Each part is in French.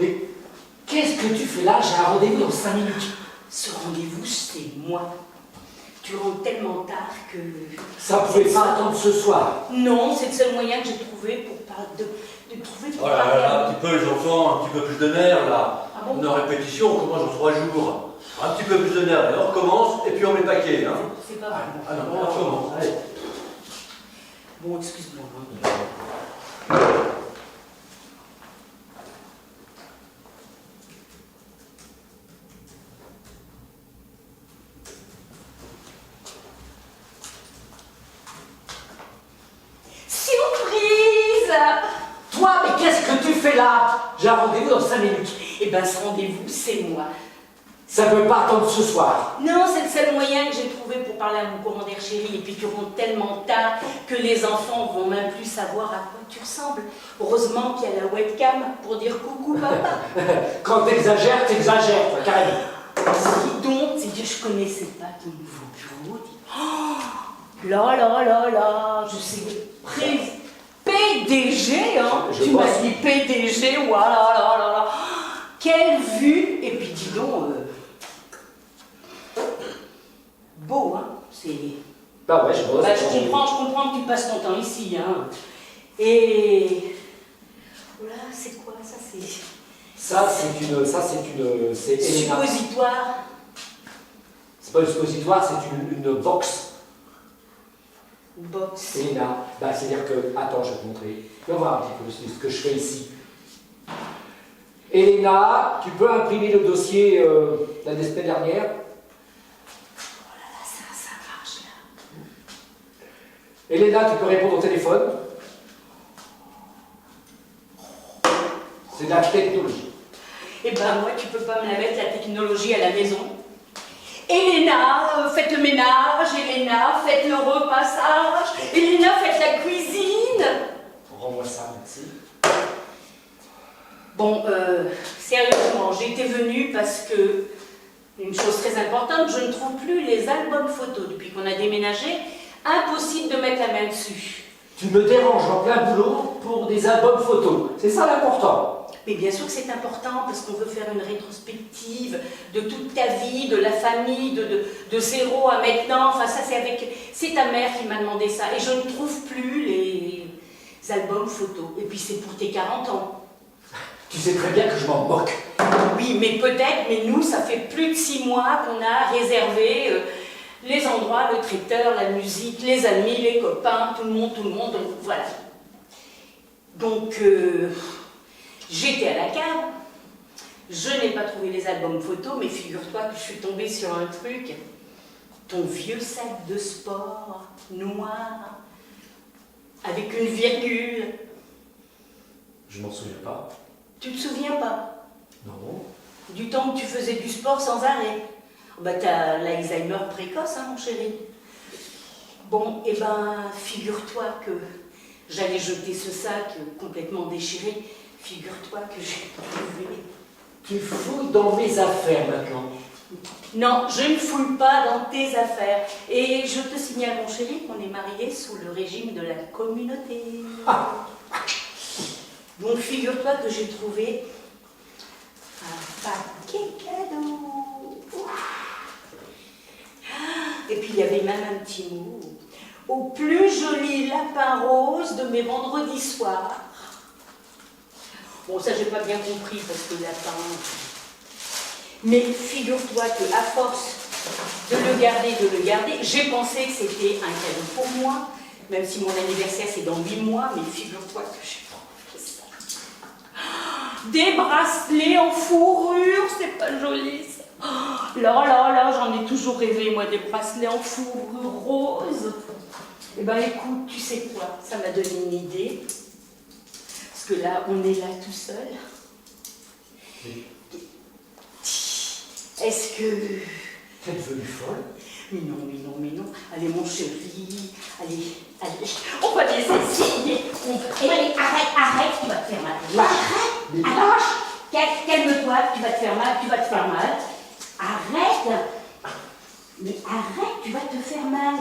Mais qu'est-ce que tu fais là? J'ai un rendez-vous dans 5 minutes. Ce rendez-vous, c'est moi. Tu rentres tellement tard que... Ça pouvait pas attendre ce soir. Non, c'est le seul moyen que j'ai trouvé pour parler de trouver pour Oh là parler. là, un petit peu les enfants, un petit peu plus de nerfs là. Ah bon? On est en répétition, on commence dans 3 jours. Un petit peu plus de nerfs, alors on recommence et puis on met le paquet. Hein. C'est pas bon. Ah non, on recommence, allez. Bon, excuse-moi. Surprise! Toi, mais qu'est-ce que tu fais là? J'ai un rendez-vous dans 5 minutes. Eh ben, ce rendez-vous, c'est moi. Ça peut pas attendre ce soir. Non, c'est le seul moyen que j'ai trouvé pour parler à mon commandeur chéri. Et puis tu rentres tellement tard que les enfants vont même plus savoir à quoi tu ressembles. Heureusement qu'il y a la webcam pour dire coucou papa. Quand t'exagères, toi, carrément. Dis donc, c'est que je connaissais pas ton nouveau bureau. Oh, là là là là, je sais, PDG, hein. Je Tu pense. m'as dit PDG, voilà là là là. Quelle vue. Et puis dis donc, beau, hein. C'est... Bah ouais, je bosse. Bah, je comprends que tu passes ton temps ici, hein. Et... Oula, c'est quoi ça? C'est Elena. suppositoire. C'est pas une suppositoire, c'est une box. Box. Elena. Bah, c'est-à-dire que... Attends, je vais te montrer. Tu vas voir un petit peu ce que je fais ici. Elena, tu peux imprimer le dossier la semaine dernière? Oh là là, ça marche là. Elena, tu peux répondre au téléphone? C'est de la technologie. Eh ben moi, tu peux pas me la mettre, la technologie, à la maison. Elena, faites le ménage. Elena, faites le repassage. Elena, faites la cuisine. Rends-moi ça, merci. Bon, sérieusement, j'étais venue parce que, une chose très importante, je ne trouve plus les albums photos. Depuis qu'on a déménagé, impossible de mettre la main dessus. Tu me déranges en plein boulot pour des albums photos. C'est ça l'important. Mais bien sûr que c'est important parce qu'on veut faire une rétrospective de toute ta vie, de la famille, de zéro à maintenant. Enfin, ça, c'est ta mère qui m'a demandé ça. Et je ne trouve plus les albums photos. Et puis, c'est pour tes 40 ans. Tu sais très bien que je m'en moque. Oui, mais peut-être, mais nous, ça fait plus de 6 mois qu'on a réservé les endroits, le traiteur, la musique, les amis, les copains, tout le monde, donc voilà. Donc, j'étais à la cave, je n'ai pas trouvé les albums photos, mais figure-toi que je suis tombée sur un truc, ton vieux sac de sport, noir, avec une virgule. Je m'en souviens pas. Tu te souviens pas? Non. Du temps que tu faisais du sport sans arrêt. Bah t'as l'Alzheimer précoce, hein, mon chéri. Bon, et ben, figure-toi que j'allais jeter ce sac complètement déchiré. Figure-toi que j'ai trouvé. Tu fouilles dans mes affaires maintenant. Non, je ne fouille pas dans tes affaires. Et je te signale, mon chéri, qu'on est mariés sous le régime de la communauté. Donc, figure-toi que j'ai trouvé un paquet cadeau. Et puis, il y avait même un petit mot. Au plus joli lapin rose de mes vendredis soirs. Bon, ça, j'ai pas bien compris parce que lapin... Mais figure-toi qu'à force de le garder, j'ai pensé que c'était un cadeau pour moi, même si mon anniversaire c'est dans 8 mois, mais figure-toi que j'ai trouvé ça. Des bracelets en fourrure, c'est pas joli ça. Là, j'en ai toujours rêvé, moi, des bracelets en fourrure rose. Eh ben écoute, tu sais quoi, ça m'a donné une idée. Parce que là, on est là tout seul. Oui. Est-ce que... T'es devenue folle? Mais non. Allez, mon chéri. Allez. On va les essayer. Allez, arrête, tu vas te faire mal. Arrête. Calme-toi, tu vas te faire mal. Arrête. Mais arrête, tu vas te faire mal.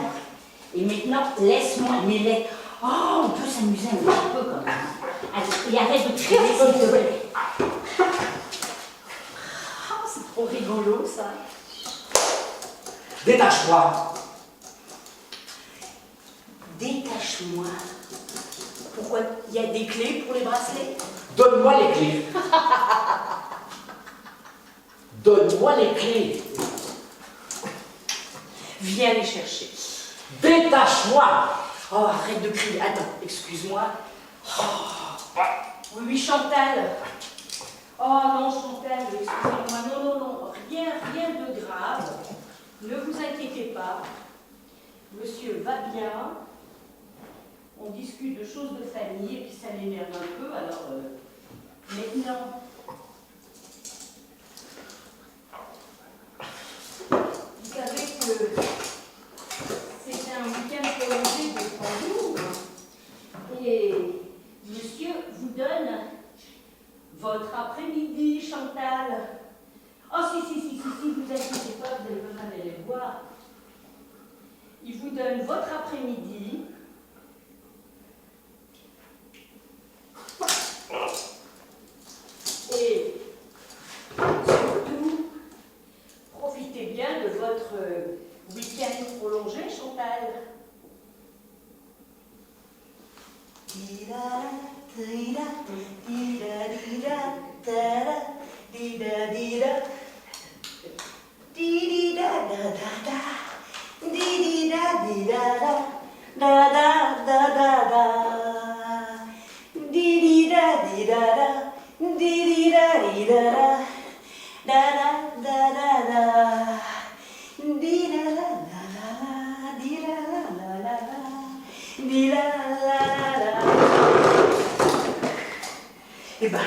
Et maintenant, laisse-moi. Oh, on peut s'amuser un petit peu quand même. Allez, et arrête de crier, s'il te plaît. trop rigolo, ça. Détache-moi. Détache-moi. Pourquoi? Il y a des clés pour les bracelets? Donne-moi les clés. Donne-moi les clés. Viens les chercher. Détache-moi. Oh, arrête de crier. Attends, excuse-moi. Oh. Oui, oui, Chantal. Oh non, Chantal, excusez-moi. Non, non, non. Rien de grave. Ne vous inquiétez pas. Monsieur va bien. On discute de choses de famille et puis ça l'énerve un peu. Alors, maintenant, vous savez que c'est un week-end prolongé de 3 jours. Et monsieur vous donne votre après-midi, Chantal. Oh, si, vous inquiétez pas, vous avez besoin d'aller le voir. Il vous donne votre après-midi. Et surtout, profitez bien de votre week-end prolongé, Chantal. Eh ben,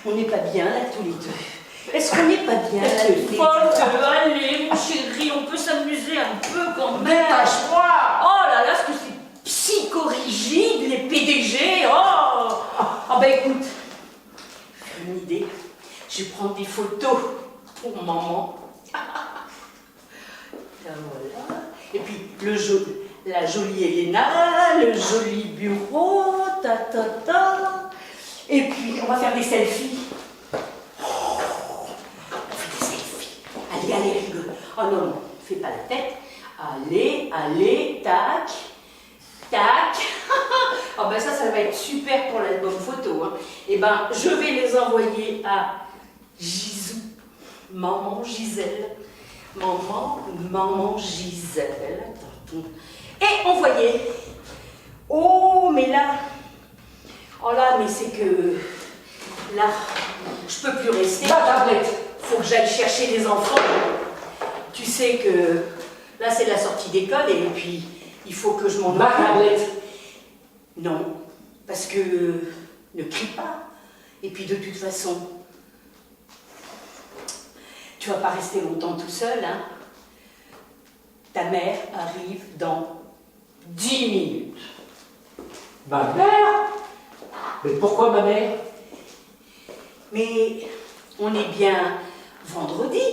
on n'est pas bien là tous les deux. Est-ce qu'on n'est pas bien là tous les deux? Allez, mon chéri, on peut s'amuser un peu quand même. Détache-moi. Oh là là, ce que c'est psychorigide, les PDG. Oh, ah ben écoute, j'ai une idée. Je vais prendre des photos pour maman. Là, voilà. Et puis la jolie Elena, le joli bureau, Et puis on va faire des selfies. On fait des selfies. Allez, rigole. Oh non, non, fais pas la tête. Allez, tac, tac. Oh ben ça va être super pour l'album photo. Hein. Et ben, je vais les envoyer à Gisou, maman Gisèle. Maman Gisèle. Et envoyer. Oh, mais là. Oh là, mais c'est que. Là, je peux plus rester. Ma tablette. Faut que j'aille chercher les enfants. Tu sais que là, c'est la sortie d'école et puis il faut que je m'en Ma occupe. tablette. Non, parce que ne crie pas. Et puis de toute façon, tu vas pas rester longtemps tout seul, hein. Ta mère arrive dans 10 minutes. Ma mère? Mais pourquoi ma mère? Mais on est bien vendredi.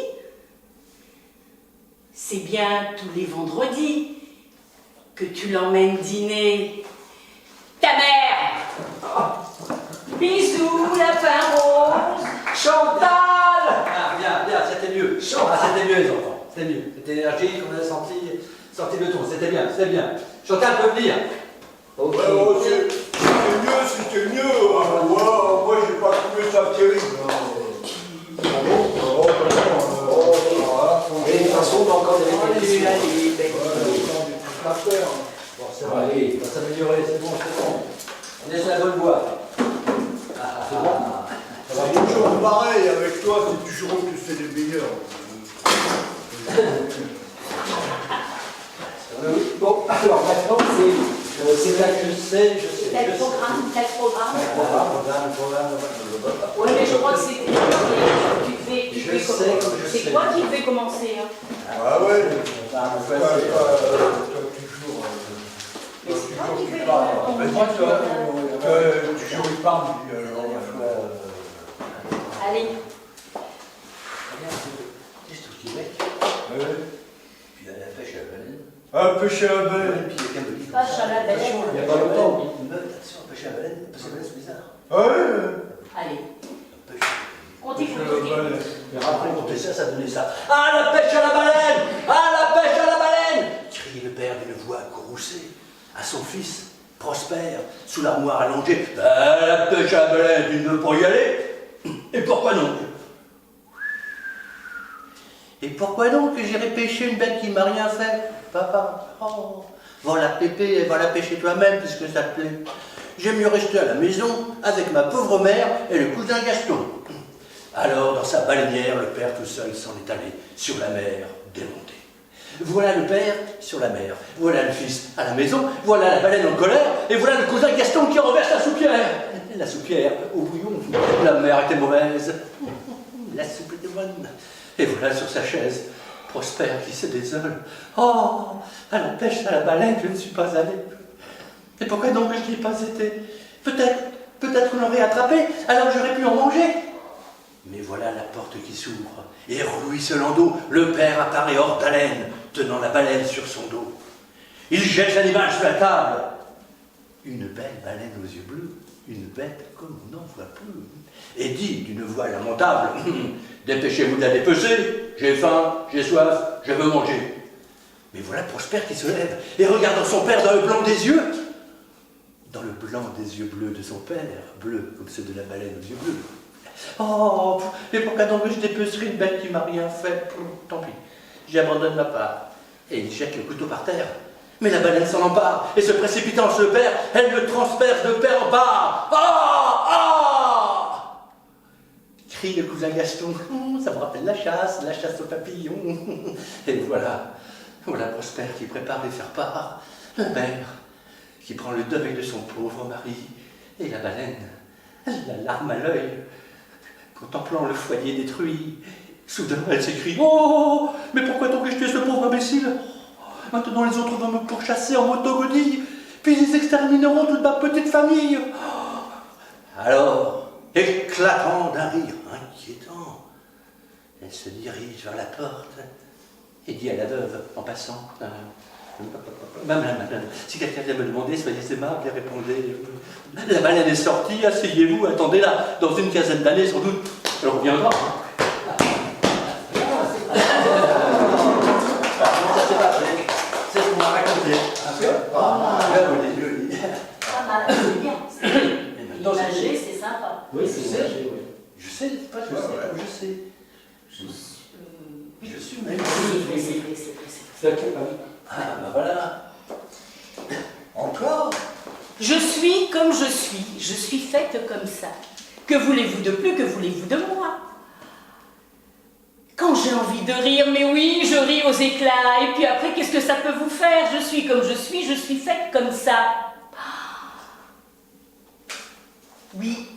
C'est bien tous les vendredis que tu l'emmènes dîner. Ta mère! Oh. Bisous, lapin rose! Chantal! Ah, bien, c'était mieux. Ah, c'était mieux les enfants, c'était mieux. C'était énergique, on a sorti le ton, c'était bien. Chantal peut venir. Ok. Ouais, oh, c'était mieux. Ah, ouais, moi, j'ai pas trouvé ça terrible. Ah bon? Et de toute façon, on a encore des répétitions. Allez, belle. Bon, c'est bon, allez, on va s'améliorer, c'est bon. On est sur la bonne voie. C'est bon? C'est toujours pareil, avec toi, c'est toujours eux que c'est les meilleurs. Bon, alors maintenant, c'est là que Je sais. Tel programme. Programme. Oui, mais je crois que c'est Je sais. C'est toi qui devais commencer. Hein. Ah ouais, Ah, toi, toujours. Mais c'est toi qui devais parles. commencer. Toujours il parle, Allez. Puis la pêche à la baleine. Ah, pêcher à la baleine. Puis il y a qu'un petit. Pêche à la baleine. Il y a pas longtemps. Une meuf, attention, pêcher à la baleine, parce que la baleine c'est bizarre. Ah ouais. Allez. Pêche. On t'écoute. Pêcher à la baleine. Mais rappelez-moi. Raconter ça, ça À la pêche à la baleine! À la pêche à la baleine! Crie le père d'une voix courroucée à son fils, Prosper, sous l'armoire allongée. À la pêche à la baleine, tu ne veux pas y aller? Et pourquoi donc? Et pourquoi donc que j'irai pêcher une bête qui m'a rien fait, papa? Oh, va la pêcher, va la pêcher toi-même puisque ça te plaît. J'aime mieux rester à la maison avec ma pauvre mère et le cousin Gaston. Alors, dans sa baleinière, le père tout seul s'en est allé sur la mer démontée. Voilà le père sur la mer, voilà le fils à la maison, voilà la baleine en colère, et voilà le cousin Gaston qui renverse la soupière. La soupière au bouillon, la mer était mauvaise, la soupe était bonne. Et voilà sur sa chaise, Prosper qui se désole. Oh, à la pêche à la baleine, je ne suis pas allé. Et pourquoi donc je n'y ai pas été? Peut-être qu'on l'aurait attrapé, alors j'aurais pu en manger. Mais voilà la porte qui s'ouvre, et ruisselant d'eau, le père apparaît hors d'haleine, tenant la baleine sur son dos. Il jette l'animal sur la table. Une belle baleine aux yeux bleus, une bête comme on n'en voit peu, et dit d'une voix lamentable, « Dépêchez-vous de la dépecer, j'ai faim, j'ai soif, je veux manger. » Mais voilà Prosper qui se lève, et regardant son père dans le blanc des yeux, bleus de son père, bleus comme ceux de la baleine aux yeux bleus. Oh, et pourquoi donc je dépecerai une bête qui m'a rien fait? Tant pis, j'abandonne ma part. Et il jette le couteau par terre. Mais la baleine s'en empare, et se précipitant sur le père, elle le transperce de père en part. Ah! Ah! Crie le cousin Gaston. Ça me rappelle la chasse aux papillons. Et voilà Prosper qui prépare les faire-part. La mère qui prend le deuil de son pauvre mari. Et la baleine, la larme à l'œil, contemplant le foyer détruit. Soudain, elle s'écrie « Oh, mais pourquoi donc ai-je tué ce pauvre imbécile? Maintenant, les autres vont me pourchasser en motogodille, puis ils extermineront toute ma petite famille. » Alors, éclatant d'un rire inquiétant, elle se dirige vers la porte et dit à la veuve, en passant, Madame, si quelqu'un vient me demander, soyez aimable et répondez. La baleine est sortie, asseyez-vous, attendez-la. Dans une quinzaine d'années, sans doute, elle reviendra. C'est ce qu'on m'a raconté. Pas mal, c'est bien. Imagé, c'est sympa. Oui, c'est imagé, oui. Je sais, pas je sais. Je suis même. C'est ok, pas oui. Ah, ben voilà. Encore? Je suis comme je suis faite comme ça. Que voulez-vous de plus, que voulez-vous de moi? Quand j'ai envie de rire, mais oui, je ris aux éclats, et puis après, qu'est-ce que ça peut vous faire? Je suis comme je suis faite comme ça. Oui.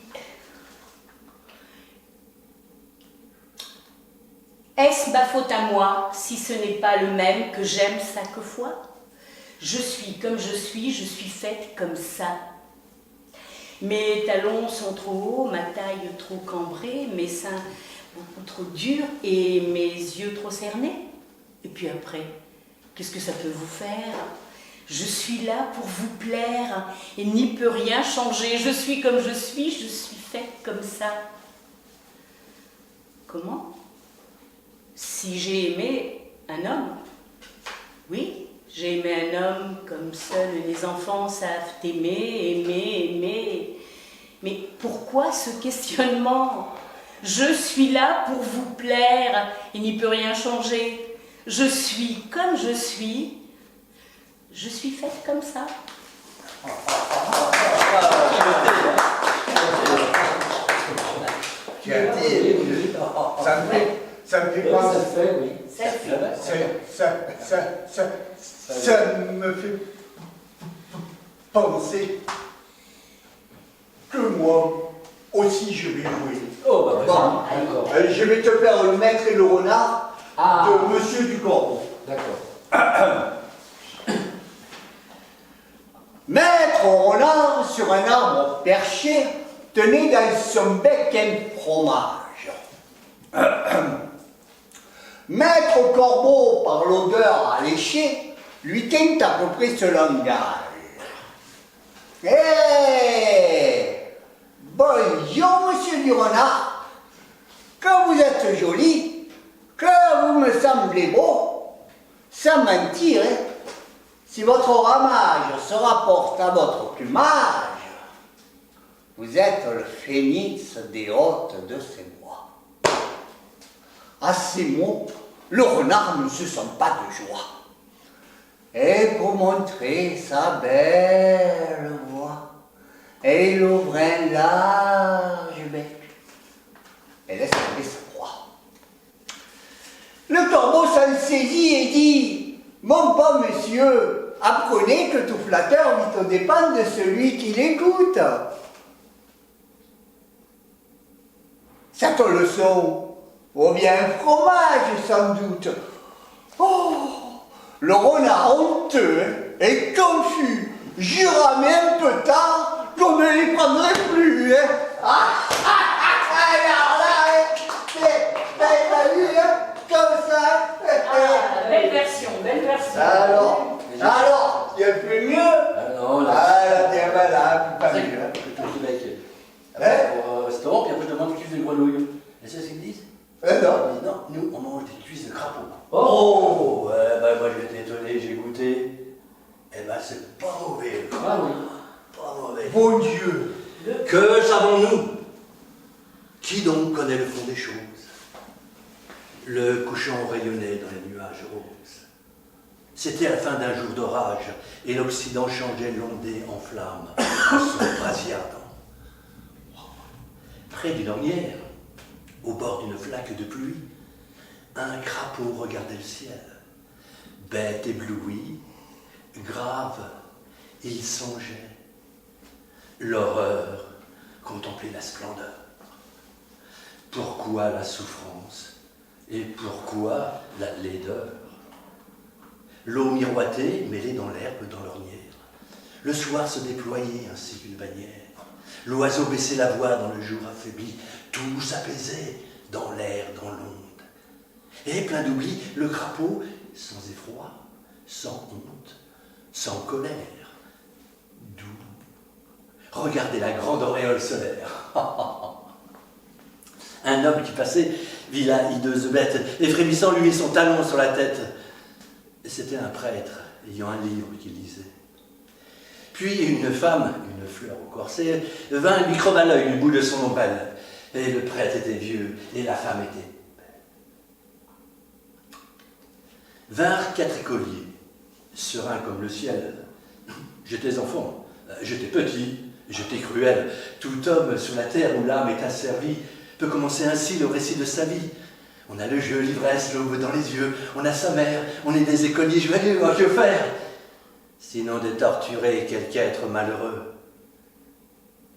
Est-ce ma faute à moi, si ce n'est pas le même que j'aime chaque fois? Je suis comme je suis faite comme ça. Mes talons sont trop hauts, ma taille trop cambrée, mes seins beaucoup trop durs et mes yeux trop cernés. Et puis après, qu'est-ce que ça peut vous faire? Je suis là pour vous plaire et n'y peut rien changer. Je suis comme je suis faite comme ça. Comment? Si j'ai aimé un homme, oui, j'ai aimé un homme comme seuls les enfants savent aimer. Mais pourquoi ce questionnement? Je suis là pour vous plaire, il n'y peut rien changer. Je suis comme je suis faite comme ça. Tu as dit, ça me fait pas. Ça le fait, oui. Ça me fait penser que moi aussi je vais jouer. Oh, bah, Bon, d'accord. je vais te faire le maître et le renard Ah. de Monsieur du Corbeau. D'accord. Maître renard sur un arbre perché tenait dans son bec un fromage. Maître Corbeau, par l'odeur alléchée, lui tint à peu près ce langage. Hé! Bonjour, monsieur du renard. Quand vous êtes joli, que vous me semblez beau, sans mentir, hein. Si votre ramage se rapporte à votre plumage, vous êtes le phénix des hôtes de ces bois. À ces mots, le renard ne se sent pas de joie. Et pour montrer sa belle voix, il ouvre un large bec et laisse tomber sa proie. Le corbeau s'en saisit et dit: mon bon monsieur, apprenez que tout flatteur vit aux dépens de celui qui l'écoute. Cette leçon, ou bien un fromage sans doute. Oh, le renard honteux et confus jura, mais un peu tard, qu'on ne les prendrait plus. Hein. Alors là, t'as vu, hein, comme ça. Ah, belle version, belle version. Alors, tu as fait mieux. Ah non, là. Ah, là, t'es malade, pas mieux. Je suis au Québec. Hein? Au restaurant, puis après je demande des cuisses de grenouille. Et c'est ce qu'ils me disent? Non. Ils disent non, nous on mange des cuisses de crapaud. Oh. Ouais, bah moi j'étais étonné, j'ai goûté. Eh ben c'est pas mauvais. Ah oui. Pas mauvais. Bon Dieu. Que savons-nous? Qui donc connaît le fond des choses? Le couchant rayonnait dans les nuages roses. C'était à la fin d'un jour d'orage, et l'Occident changeait l'ondée en flammes, en son brasier ardent. Près d'une ornière, au bord d'une flaque de pluie, un crapaud regardait le ciel. Bête éblouie, grave, il songeait. L'horreur contemplait la splendeur. Pourquoi la souffrance et pourquoi la laideur? L'eau miroitait, mêlée dans l'herbe, dans l'ornière. Le soir se déployait ainsi qu'une bannière. L'oiseau baissait la voix dans le jour affaibli. Tout s'apaisait dans l'air, dans l'onde. Et plein d'oubli, le crapaud, sans effroi, sans honte, sans colère, doux, regardait la grande auréole solaire. Un homme qui passait vit la hideuse bête, et frémissant lui mit son talon sur la tête. C'était un prêtre ayant un livre qu'il lisait. Puis une femme, une fleur au corset, vint lui creva l'œil du bout de son ombrelle. Et le prêtre était vieux, et la femme était belle. Vinrent 4 écoliers, sereins comme le ciel. J'étais enfant, j'étais petit, j'étais cruel. Tout homme sur la terre où l'âme est asservie peut commencer ainsi le récit de sa vie. On a le jeu, l'ivresse, l'aube dans les yeux, on a sa mère, on est des écoliers joyeux, que faire? Sinon de torturer quelque être malheureux.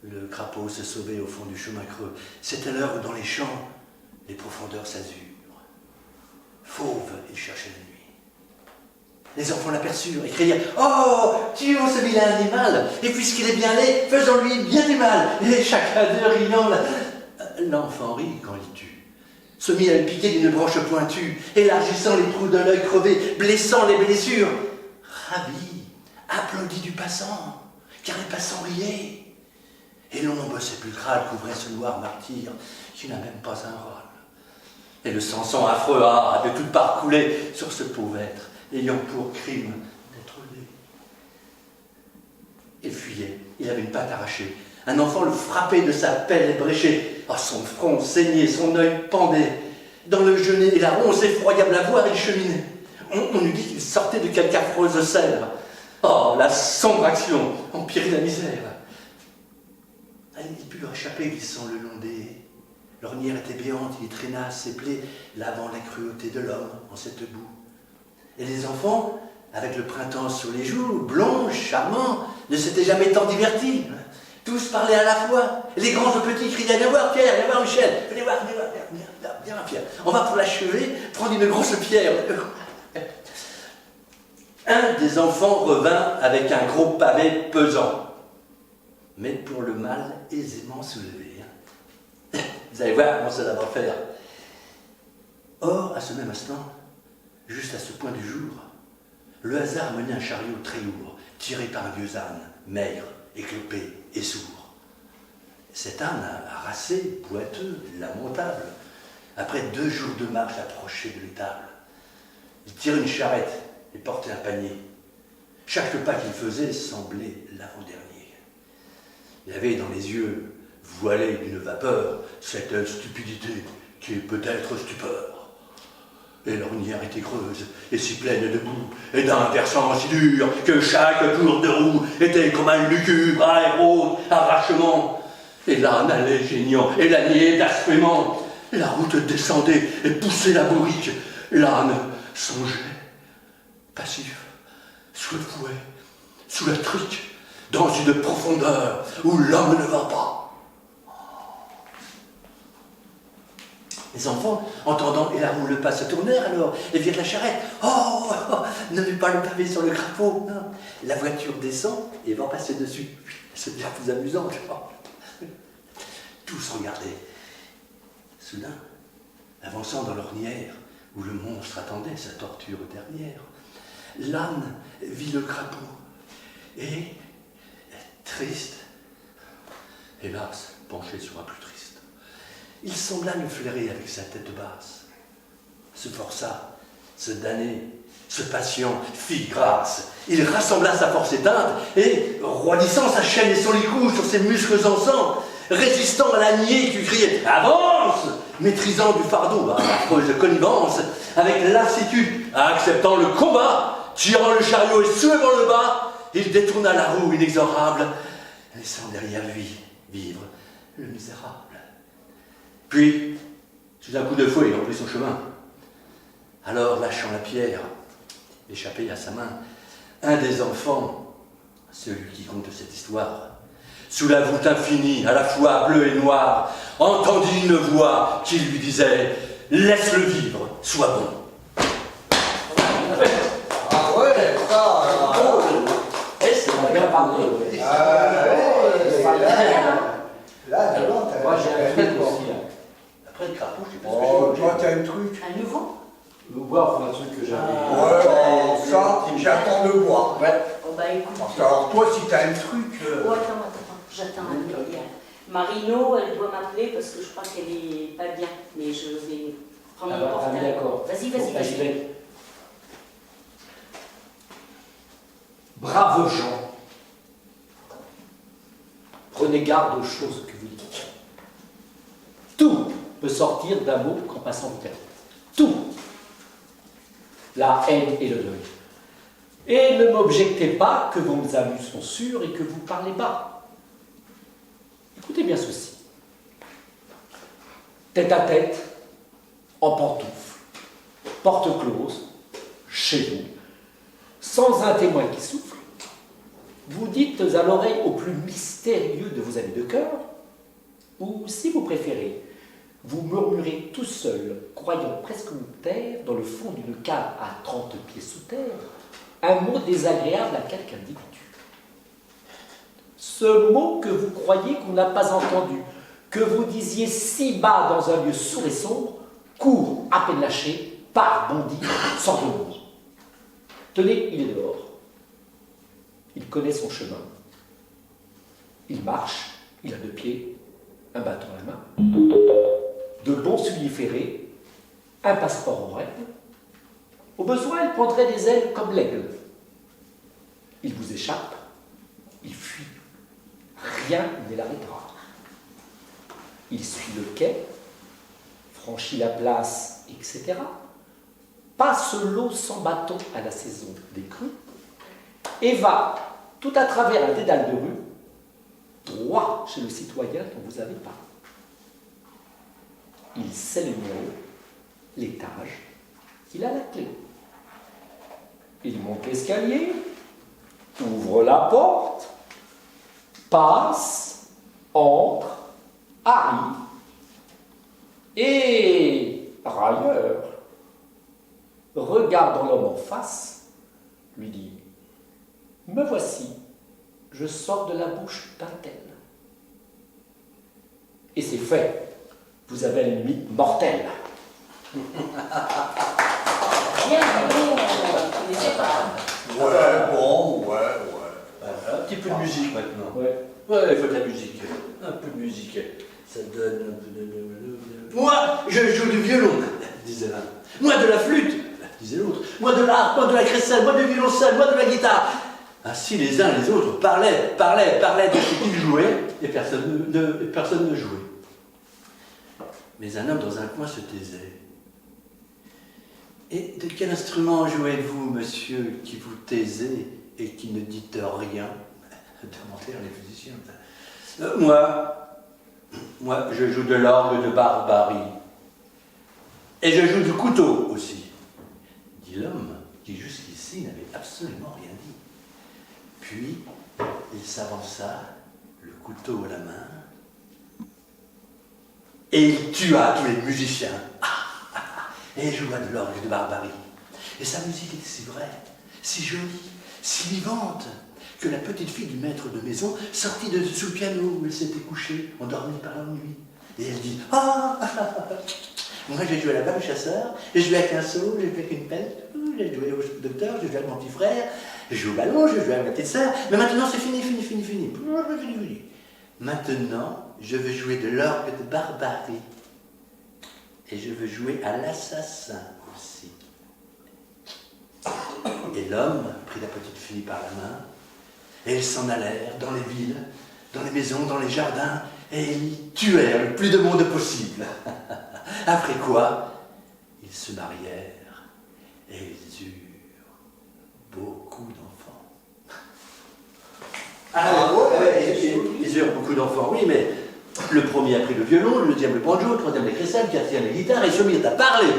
Le crapaud se sauvait au fond du chemin creux. C'était l'heure où dans les champs, les profondeurs s'azurent. Fauve, il cherchait la nuit. Les enfants l'aperçurent et crièrent « Oh, tuons ce vilain animal, et puisqu'il est bien laid, faisons-lui bien du mal !» Et chacun d'eux riant, l'enfant rit quand il tue. Se mit à le piquer d'une branche pointue, élargissant les trous de l'œil crevé, blessant les blessures. Ravi, applaudi du passant, car les passants riaient. Et l'ombre sépulcrale couvrait ce noir martyr qui n'a même pas un rôle. Et le sang affreux a de toutes parts coulé sur ce pauvre être, ayant pour crime d'être laid. Il fuyait, il avait une patte arrachée. Un enfant le frappait de sa pelle ébréchée. Oh, son front saignait, son œil pendait. Dans le genêt et la ronce effroyable à voir, il cheminait. On eût dit qu'il sortait de quelque affreuse serre. Oh, la sombre action empirait la misère. Il put leur échapper glissant le long des haies. L'ornière était béante, il y traîna ses plaies, lavant la cruauté de l'homme en cette boue. Et les enfants, avec le printemps sur les joues, blonds, charmants, ne s'étaient jamais tant divertis. Tous parlaient à la fois. Les grands et petits criaient « Viens voir Pierre, viens voir Michel, venez voir, viens voir Pierre. On va pour l'achever, prendre une grosse pierre. » Un des enfants revint avec un gros pavé pesant, mais pour le mal aisément soulevé. Vous allez voir comment ça va faire. Or, à ce même instant, juste à ce point du jour, le hasard menait un chariot très lourd, tiré par un vieux âne, maigre, éclopé et sourd. Cet âne, harassé, boiteux, lamentable, après 2 jours de marche, approchait de l'étable. Il tirait une charrette et portait un panier. Chaque pas qu'il faisait semblait l'avant-dernier. Il avait dans les yeux, voilés d'une vapeur, cette stupidité qui est peut-être stupeur. Et l'ornière était creuse et si pleine de boue, et d'un versant si dur que chaque tour de roue était comme un lugubre aérode arrachement. Et l'âne allait géniant et l'ânier d'aspément. La route descendait et poussait la bourrique. L'âne songeait, passif, sous le fouet, sous la trique, dans une profondeur où l'homme ne va pas. Les enfants, entendant et la roue le pas, se tournèrent alors et virent la charrette. Oh, ne mets pas le pavé sur le crapaud. Non. La voiture descend et va passer dessus. C'est bien plus amusant. Tous regardaient. Soudain, avançant dans l'ornière où le monstre attendait sa torture dernière, l'âne vit le crapaud et, triste, hélas, penché sur un plus triste, il sembla le flairer avec sa tête basse, se força, se damnait, se patient, fit grâce. Il rassembla sa force éteinte et, roidissant sa chaîne et son licou sur ses muscles en sang, résistant à l'ânier qui criait « Avance !» maîtrisant du fardeau à affreuse connivence, avec lassitude, acceptant le combat, tirant le chariot et soulevant le bas, il détourna la roue inexorable, laissant derrière lui vivre le misérable. Puis, sous un coup de fouet, il reprit son chemin. Alors, lâchant la pierre, échappée à sa main, un des enfants, celui qui compte cette histoire, sous la voûte infinie, à la fois bleue et noire, entendit une voix qui lui disait « Laisse-le vivre, sois bon ». Ah ouais, ça, Et c'est bien parlé. là, devant, t'as... Moi j'ai un truc aussi là. Après le crapaud, je sais pas ce que Oh, j'ai toi, t'as un truc. Un nouveau? Le bois, enfin un truc que j'avais. Ouais, ça, j'attends de voir. Oh bah écoute. Parce que alors, toi, si t'as un truc... Oh attends, j'attends un peu. Marino, elle doit m'appeler parce que je crois qu'elle est pas bien. Mais je vais prendre mon portable. D'accord. Vas-y, Bon, bah, j'y vas-y. vais. Braves gens, prenez garde aux choses que vous dites. Tout peut sortir d'un mot qu'en passant vous perdez. Tout. La haine et le deuil. Et ne m'objectez pas que vos amis sont sûrs et que vous parlez bas. Écoutez bien ceci. Tête à tête, en pantoufles, porte close, chez vous, sans un témoin qui souffle, vous dites à l'oreille au plus mystérieux de vos amis de cœur, ou si vous préférez, vous murmurez tout seul, croyant presque vous taire, dans le fond d'une cave à 30 pieds sous terre, un mot désagréable à quelque individu. Ce mot que vous croyez qu'on n'a pas entendu, que vous disiez si bas dans un lieu sourd et sombre, court à peine lâché, part, bondit, sans remords. Tenez, il est dehors. Il connaît son chemin. Il marche, il a 2 pieds, un bâton à la main, de bons souliers ferrés, un passeport en règle. Au besoin, il prendrait des ailes comme l'aigle. Il vous échappe, il fuit. Rien ne l'arrêtera. Il suit le quai, franchit la place, etc. Passe l'eau sans bâton à la saison des crues et va, tout à travers un dédale de rue, droit chez le citoyen dont vous avez parlé. Il sait le numéro, l'étage, il a la clé. Il monte l'escalier, ouvre la porte, passe, entre, arrive, et, railleur, regardant l'homme en face, lui dit « Me voici, je sors de la bouche d'un tel. » Et c'est fait, vous avez une limite mortelle. Bien, mais c'est pas. Ouais, bon, ouais. Un petit peu de musique maintenant. Ouais. Ouais, il faut de la musique. Un peu de musique. Ça donne un peu de... Moi, je joue du violon, disait l'un. Moi, de la flûte, disait l'autre. Moi, de l'harpe, moi, de la crécelle, moi, du violoncelle, moi, de la guitare. Ainsi, les uns et les autres parlaient de ce qu'ils jouaient, et personne ne jouait. Mais un homme dans un coin se taisait. Et de quel instrument jouez-vous, monsieur, qui vous taisez et qui ne dites rien? Demandèrent les musiciens. Moi, je joue de l'orgue de Barbarie. Et je joue du couteau aussi, dit l'homme qui jusqu'ici n'avait absolument rien dit. Puis, il s'avança, le couteau à la main, et il tua tous les musiciens. Et il joua de l'orgue de Barbarie. Et sa musique était si vraie, si jolie, si vivante, que la petite fille du maître de maison sortit de sous le piano où elle s'était couchée, endormie par la nuit. Et elle dit: ah, moi j'ai joué à la balle au chasseur, j'ai joué avec un seau, j'ai joué avec une pelle, j'ai joué au docteur, j'ai joué avec mon petit frère, j'ai joué au ballon, j'ai joué avec ma petite sœur, mais maintenant c'est fini. Maintenant, je veux jouer de l'orgue de Barbarie. Et je veux jouer à l'assassin aussi. Et l'homme prit la petite fille par la main, et ils s'en allèrent dans les villes, dans les maisons, dans les jardins, et ils tuèrent le plus de monde possible. Après quoi, ils se marièrent, et ils eurent beaucoup d'enfants. Ils eurent beaucoup d'enfants, oui, mais le premier a pris le violon, le deuxième le banjo, le troisième les crécelles, le quatrième les guitares, et se mirent à parler.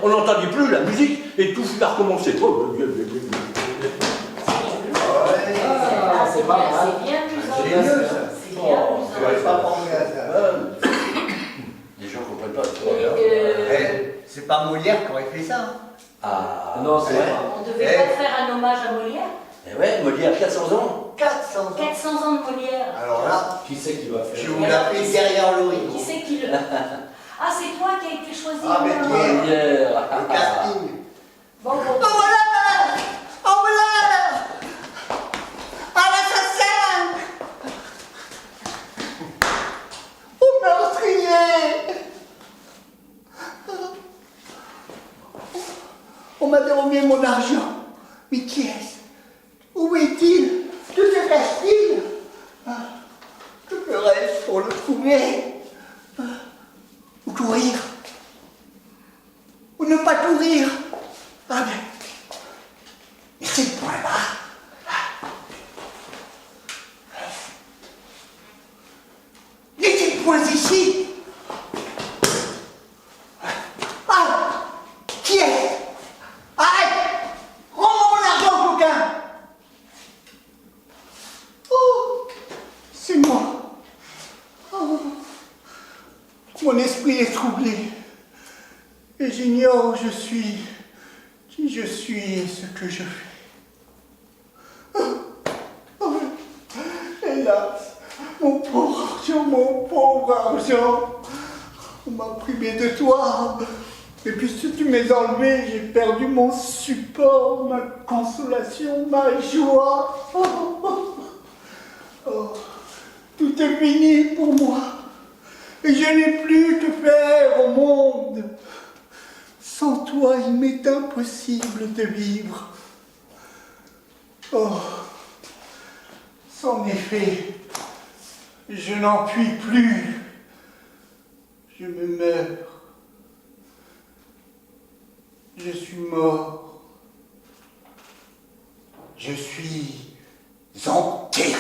On n'entendit plus la musique, et tout fut à recommencer. C'est bien, c'est bien amusant. C'est bien amusant. Les gens ne comprennent pas. C'est pas Molière qui aurait fait ça. Ah, Non, c'est vrai. On devait pas faire un hommage à Molière. Eh ouais, Molière, 400 ans. 400 ans. 400 ans de Molière. Alors là, Qui c'est qui va faire? je vous l'appelle derrière l'horizon. Qui c'est qui le... Ah, c'est toi qui as été choisi. Ah, mais maintenant. qui est Molière. le casting. Bon. Oh voilà! Oh voilà! Ah l'assassin! Oh meurtrier! On m'a dérobé mon argent. Mais qui est-ce? Où est-il? Que se cache-t-il? Que ferais-je pour le trouver? Ou courir? Ou ne pas courir? Ah mais c'est le point là. Mettez le point ici. Ah! Qui est? Arrête! Rends-moi mon argent, coquin! Oh! C'est moi. Oh. Mon esprit est troublé. Et j'ignore où je suis, qui je suis et ce que je fais. Oh. Hélas, mon pauvre argent, on m'a privé de toi. Et puisque tu m'es enlevé, j'ai perdu mon support, ma consolation, ma joie. Oh, tout est fini pour moi. Et je n'ai plus que faire au monde. Sans toi, il m'est impossible de vivre. Oh, sans effet, je n'en puis plus. Je me meurs. Je suis mort. Je suis enterré.